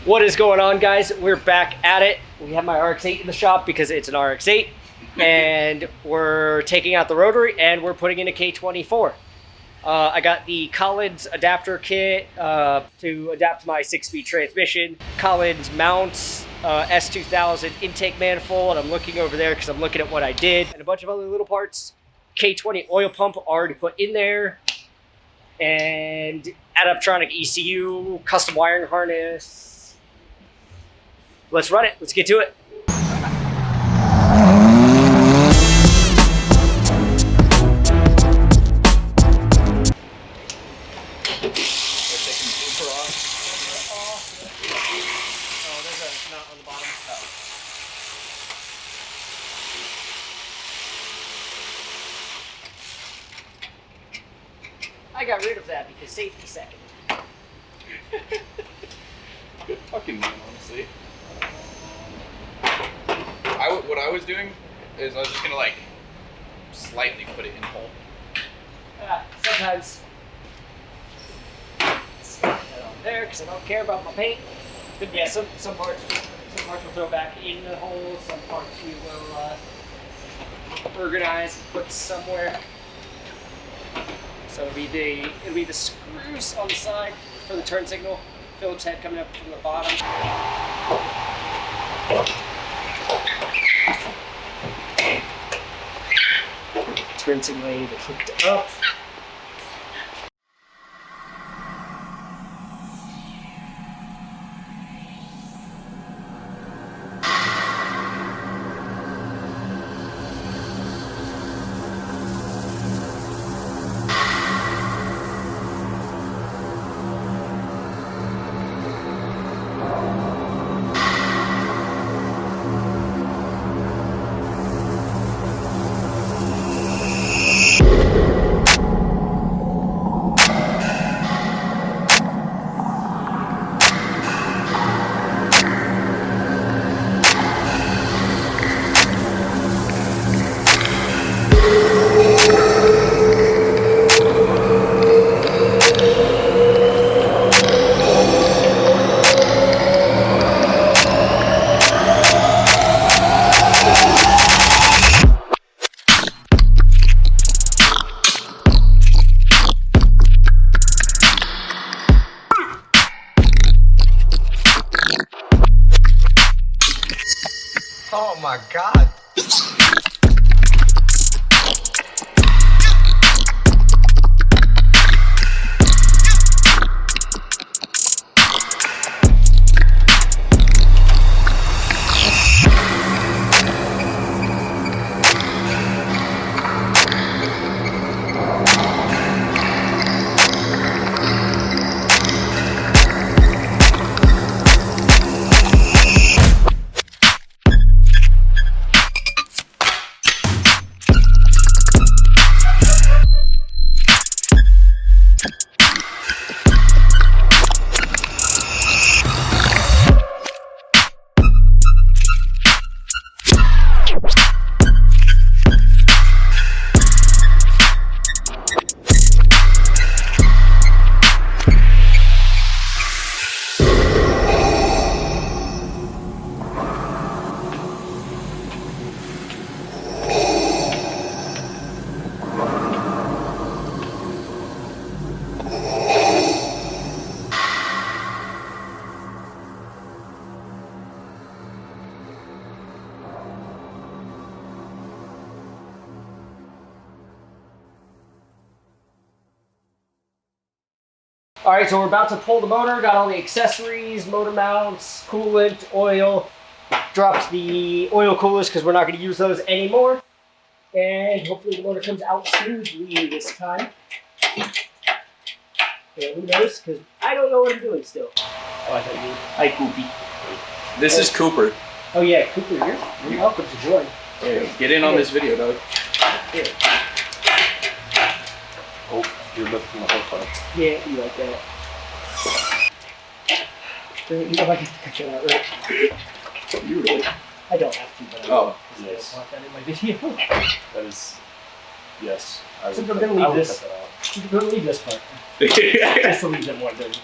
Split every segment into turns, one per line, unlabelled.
What is going on, guys? We're back at it. We have my RX8 in the shop because it's an RX8, and we're taking out the rotary and we're putting in a K24. I got the Collins adapter kit to adapt my 6-speed transmission, Collins mounts, S2000 intake manifold. I'm looking over there because I'm looking at what I did, and a bunch of other little parts. K20 oil pump already put in there, and adaptronic ECU, custom wiring harness. Let's run it. Let's get to it. I got rid of that because safety second.
Good fucking name, honestly. What I was doing is I was just gonna like slightly put it in hole.
Sometimes stick that on there because I don't care about my paint. But yeah, some parts we'll throw back in the hole. Some parts we will organize and put somewhere. So it'll be the screws on the side for the turn signal. Phillips head coming up from the bottom. Turn signal either hooked up.
Oh my God.
All right, so we're about to pull the motor. Got all the accessories, motor mounts, coolant, oil. Dropped the oil coolers because we're not going to use those anymore. And hopefully the motor comes out smoothly this time. Yeah, who knows? Because I don't know what I'm doing still. Oh, I thought you were. Hi, Koopy.
This is Cooper.
Oh yeah, Cooper, you're welcome to join.
Hey, get in on this video, dog.
Here.
Oh, you're lifting the whole part.
Yeah, you like that. You know I can cut that out, right?
You really?
I don't have to, but I
Oh,
don't
yes.
want that in my video.
That is, yes. I
So
would
we're
cut-
gonna leave
I would
this.
cut that out.
We're gonna leave this part. I still leave that one, don't you?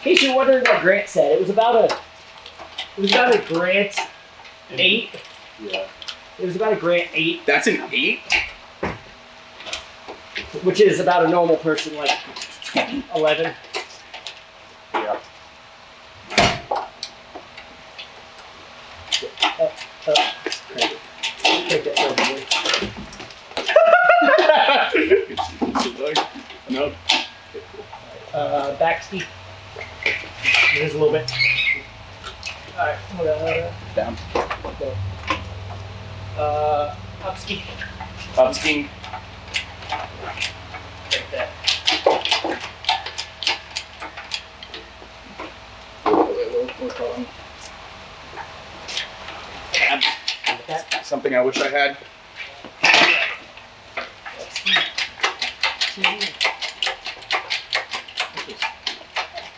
case you're wondering what Grant said, it was about a Grant 8.
Yeah.
It was about a Grant 8,
That's an 8?
which is about a normal person, like 11.
Yeah.
Take that over here.
No.
Back ski. Here's a little bit. Alright,
Down.
go. Up ski.
Up skiing.
Like that.
Something I wish I had.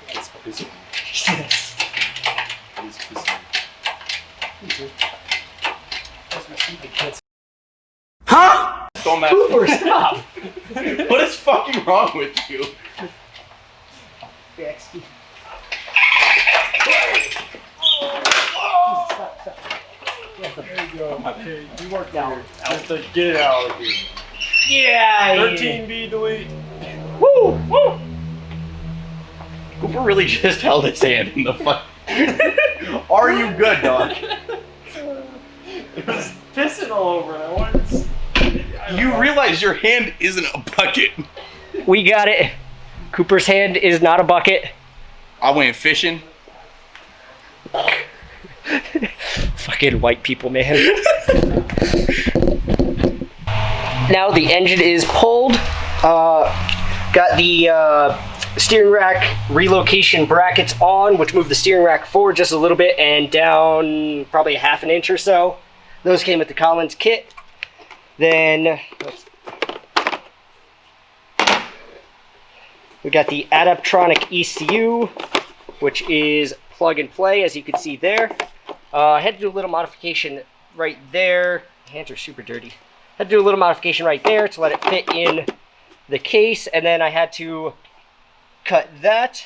It's pissing.
Yes.
It's pissing.
Don't mess.
Cooper, stop!
What is fucking wrong with you?
Back ski.
There you go. Okay, you worked
Down.
out. Just get it out of here.
Yeah!
13B delete.
Woo! Woo!
Cooper really just held his hand in the fuck. Are you good, dog?
It was pissing all over and I wanted to...
You realize your hand isn't a bucket.
We got it. Cooper's hand is not a bucket.
I went fishing.
Fucking white people, man. Now the engine is pulled. Got the steering rack relocation brackets on, which move the steering rack forward just a little bit and down probably a half an inch or so. Those came with the Collins kit. Then we got the Adaptronic ECU, which is plug and play, as you can see there. I had to do a little modification right there. Hands are super dirty. Had to do a little modification right there to let it fit in the case, and then I had to cut that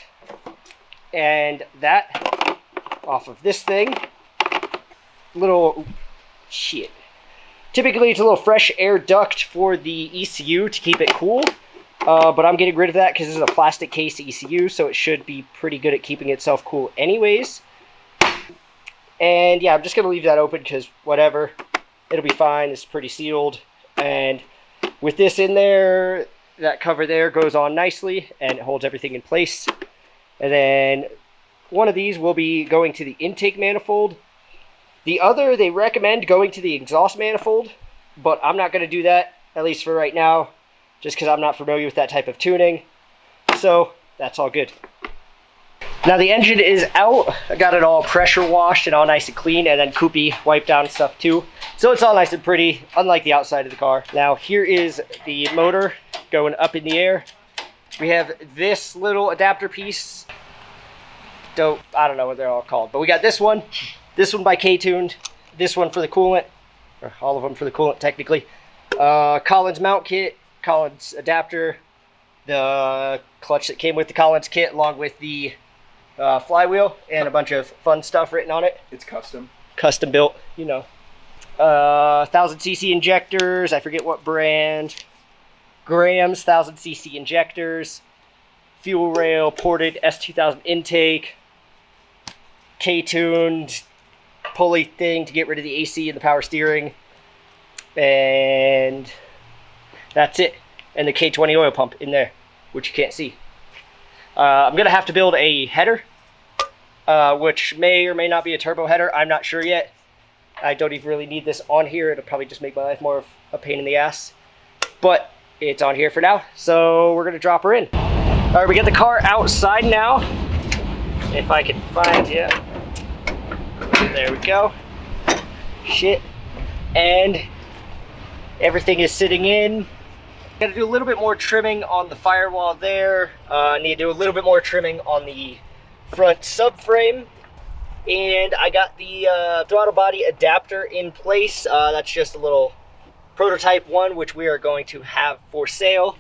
and that off of this thing. Little shit. Typically, it's a little fresh air duct for the ECU to keep it cool, but I'm getting rid of that because this is a plastic case ECU, so it should be pretty good at keeping itself cool anyways. And yeah, I'm just going to leave that open because whatever, it'll be fine. It's pretty sealed. And with this in there, that cover there goes on nicely and it holds everything in place. And then one of these will be going to the intake manifold. The other, they recommend going to the exhaust manifold, but I'm not going to do that, at least for right now, just because I'm not familiar with that type of tuning. So that's all good. Now the engine is out. I got it all pressure washed and all nice and clean, and then Koopy wiped down stuff too. So it's all nice and pretty, unlike the outside of the car. Now here is the motor going up in the air. We have this little adapter piece. I don't know what they're all called, but we got this one by K-Tuned, this one for the coolant, or all of them for the coolant technically. Collins mount kit, Collins adapter, the clutch that came with the Collins kit, along with the flywheel and a bunch of fun stuff written on it.
It's custom.
Custom built, you know. 1000cc injectors, I forget what brand. Grams 1000cc injectors. Fuel rail, ported S2000 intake. K-tuned pulley thing to get rid of the AC and the power steering. And that's it. And the K20 oil pump in there, which you can't see. I'm going to have to build a header, which may or may not be a turbo header. I'm not sure yet. I don't even really need this on here. It'll probably just make my life more of a pain in the ass. But it's on here for now, so we're going to drop her in. All right, we got the car outside now. If I can find it. There we go. Shit. And everything is sitting in. Got to do a little bit more trimming on the firewall there. Need to do a little bit more trimming on the front subframe. And I got the throttle body adapter in place. That's just a little prototype one, which we are going to have for sale.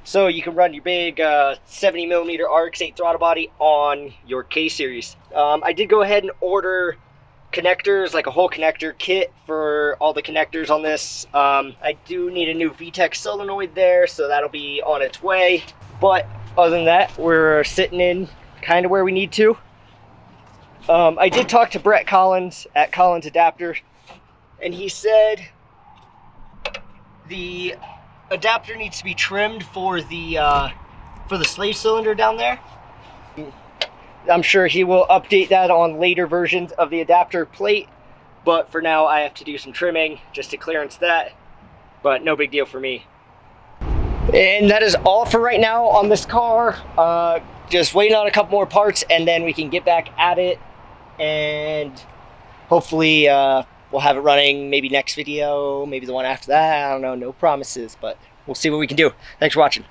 So you can run your big 70mm RX8 throttle body on your K series. I did go ahead and order connectors, like a whole connector kit for all the connectors on this. I do need a new VTEC solenoid there, so that'll be on its way. But other than that, we're sitting in kind of where we need to. I did talk to Brett Collins at Collins Adapter, and he said the adapter needs to be trimmed for the slave cylinder down there. I'm sure he will update that on later versions of the adapter plate, but for now I have to do some trimming just to clearance that, but no big deal for me. And that is all for right now on this car. Just waiting on a couple more parts and then we can get back at it, and hopefully we'll have it running maybe next video, maybe the one after that. I don't know, no promises, but we'll see what we can do. Thanks for watching.